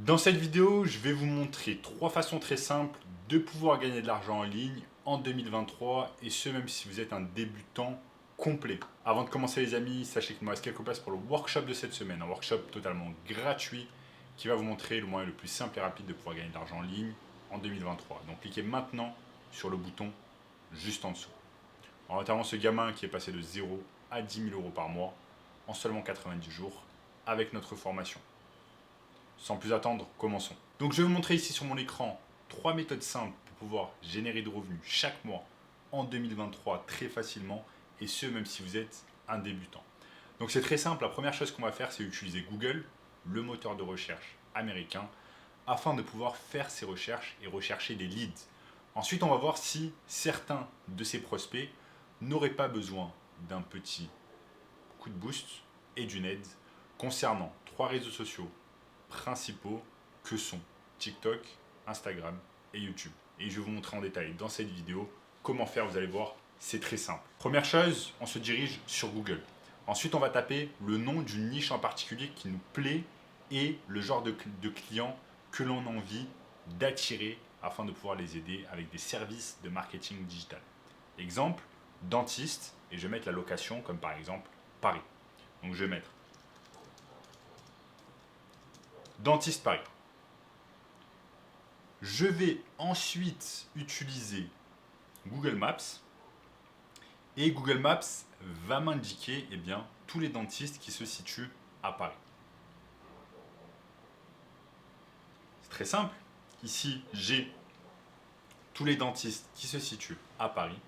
Dans cette vidéo, je vais vous montrer 3 façons très simples de pouvoir gagner de l'argent en ligne en 2023 et ce même si vous êtes un débutant complet. Avant de commencer les amis, sachez qu'il me reste quelques places pour le workshop de cette semaine, un workshop totalement gratuit qui va vous montrer le moyen le plus simple et rapide de pouvoir gagner de l'argent en ligne en 2023. Donc cliquez maintenant sur le bouton juste en dessous. En notamment ce gamin qui est passé de 0 à 10 000 € par mois en seulement 90 jours avec notre formation. Sans plus attendre, commençons. Donc je vais vous montrer ici sur mon écran 3 méthodes simples pour pouvoir générer de revenus chaque mois en 2023 très facilement et ce même si vous êtes un débutant. Donc c'est très simple, la première chose qu'on va faire c'est utiliser Google, le moteur de recherche américain, afin de pouvoir faire ces recherches et rechercher des leads. Ensuite on va voir si certains de ces prospects n'auraient pas besoin d'un petit coup de boost et d'une aide concernant 3 réseaux sociaux principaux que sont TikTok, Instagram et YouTube. Et je vais vous montrer en détail dans cette vidéo comment faire, vous allez voir, c'est très simple. Première chose, on se dirige sur Google. Ensuite, on va taper le nom d'une niche en particulier qui nous plaît et le genre de clients que l'on a envie d'attirer afin de pouvoir les aider avec des services de marketing digital. Exemple, dentiste, et je vais mettre la location comme par exemple Paris. Donc je vais mettre dentiste Paris. Je vais ensuite utiliser Google Maps et Google Maps va m'indiquer tous les dentistes qui se situent à Paris. C'est très simple. Ici, j'ai tous les dentistes qui se situent à Paris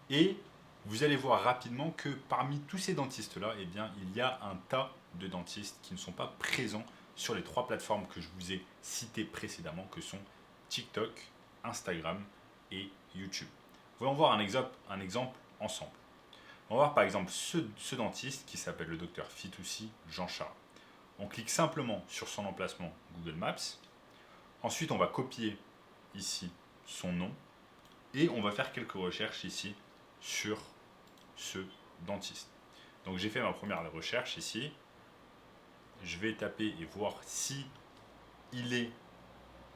et vous allez voir rapidement que parmi tous ces dentistes-là, il y a un tas de dentistes qui ne sont pas présents sur les 3 plateformes que je vous ai citées précédemment, que sont TikTok, Instagram et YouTube. Voyons voir un exemple ensemble. On va voir par exemple ce dentiste qui s'appelle le docteur Fitoussi Jean-Charles. On clique simplement sur son emplacement Google Maps. Ensuite, on va copier ici son nom et on va faire quelques recherches ici sur ce dentiste. Donc j'ai fait ma première recherche ici. Je vais taper et voir si il est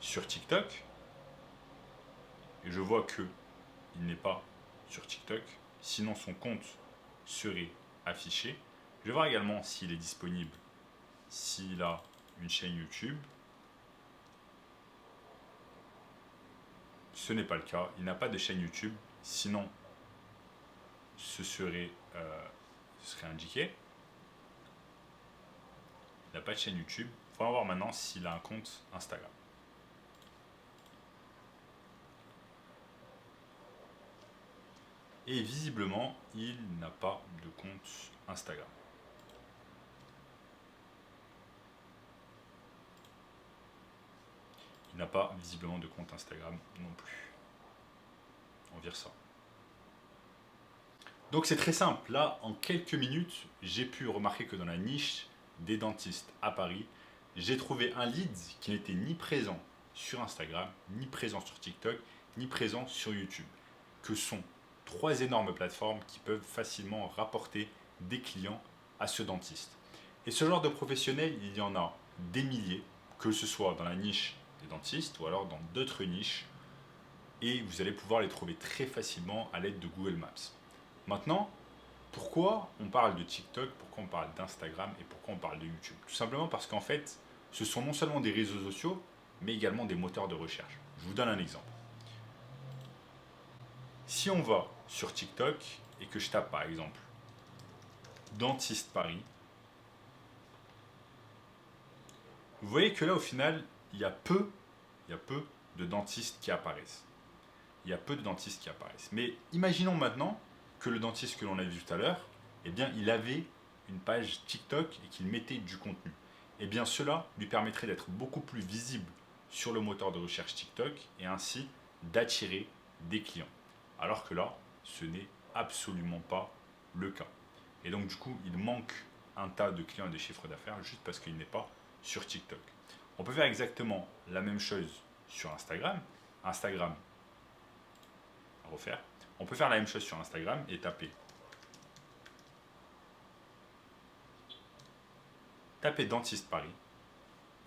sur TikTok. Et je vois que il n'est pas sur TikTok. Sinon son compte serait affiché. Je vais voir également s'il est disponible, s'il a une chaîne YouTube. Ce n'est pas le cas. Il n'a pas de chaîne YouTube. Sinon, ce serait indiqué. Il n'a pas de chaîne YouTube. Il va voir maintenant s'il a un compte Instagram. Et visiblement, il n'a pas de compte Instagram. Il n'a pas visiblement de compte Instagram non plus. On vire ça. Donc c'est très simple. Là, en quelques minutes, j'ai pu remarquer que dans la niche des dentistes à Paris, j'ai trouvé un lead qui n'était ni présent sur Instagram, ni présent sur TikTok, ni présent sur YouTube, que sont 3 énormes plateformes qui peuvent facilement rapporter des clients à ce dentiste. Et ce genre de professionnels, il y en a des milliers, que ce soit dans la niche des dentistes ou alors dans d'autres niches, et vous allez pouvoir les trouver très facilement à l'aide de Google Maps. Maintenant, pourquoi on parle de TikTok, pourquoi on parle d'Instagram et pourquoi on parle de YouTube? Tout simplement parce qu'en fait, ce sont non seulement des réseaux sociaux, mais également des moteurs de recherche. Je vous donne un exemple. Si on va sur TikTok et que je tape par exemple dentiste Paris, vous voyez que là au final, il y a peu de dentistes qui apparaissent. Mais imaginons maintenant que le dentiste que l'on a vu tout à l'heure, il avait une page TikTok et qu'il mettait du contenu. Cela lui permettrait d'être beaucoup plus visible sur le moteur de recherche TikTok et ainsi d'attirer des clients. Alors que là, ce n'est absolument pas le cas. Et donc du coup, il manque un tas de clients et de chiffres d'affaires juste parce qu'il n'est pas sur TikTok. On peut faire exactement la même chose sur Instagram. On peut faire la même chose sur Instagram et taper dentiste Paris.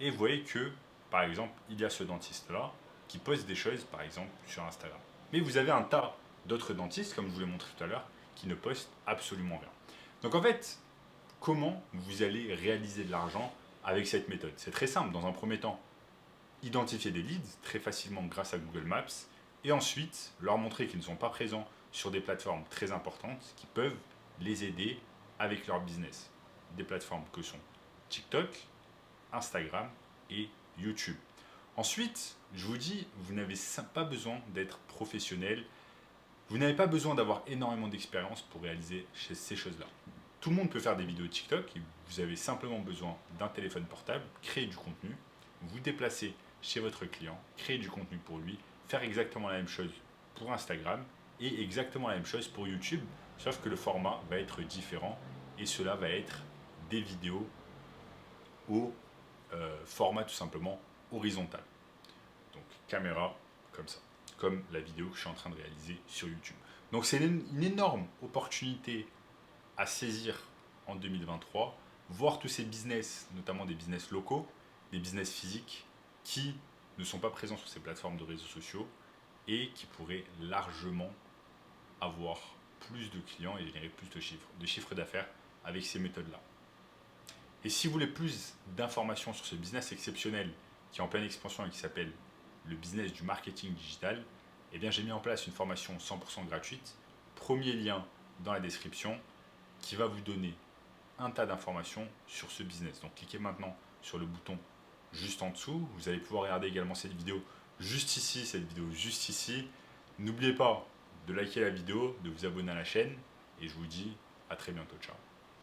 Et vous voyez que par exemple, il y a ce dentiste-là qui poste des choses, par exemple, sur Instagram. Mais vous avez un tas d'autres dentistes, comme je vous l'ai montré tout à l'heure, qui ne postent absolument rien. Donc en fait, comment vous allez réaliser de l'argent avec cette méthode? C'est très simple. Dans un premier temps, identifier des leads très facilement grâce à Google Maps et ensuite leur montrer qu'ils ne sont pas présents sur des plateformes très importantes qui peuvent les aider avec leur business. Des plateformes que sont TikTok, Instagram et YouTube. Ensuite, je vous dis, vous n'avez pas besoin d'être professionnel. Vous n'avez pas besoin d'avoir énormément d'expérience pour réaliser ces choses-là. Tout le monde peut faire des vidéos TikTok. Vous avez simplement besoin d'un téléphone portable, créer du contenu, vous déplacer chez votre client, créer du contenu pour lui, faire exactement la même chose pour Instagram et exactement la même chose pour YouTube, sauf que le format va être différent et cela va être des vidéos au format tout simplement horizontal. Donc caméra comme ça, comme la vidéo que je suis en train de réaliser sur YouTube. Donc c'est une énorme opportunité à saisir en 2023, voir tous ces business, notamment des business locaux, des business physiques, qui ne sont pas présents sur ces plateformes de réseaux sociaux et qui pourraient largement avoir plus de clients et générer plus de chiffres d'affaires avec ces méthodes-là. Et si vous voulez plus d'informations sur ce business exceptionnel qui est en pleine expansion et qui s'appelle le business du marketing digital, eh bien j'ai mis en place une formation 100% gratuite. Premier lien dans la description qui va vous donner un tas d'informations sur ce business. Donc cliquez maintenant sur le bouton juste en dessous. Vous allez pouvoir regarder également cette vidéo juste ici, cette vidéo juste ici. N'oubliez pas de liker la vidéo, de vous abonner à la chaîne et je vous dis à très bientôt. Ciao.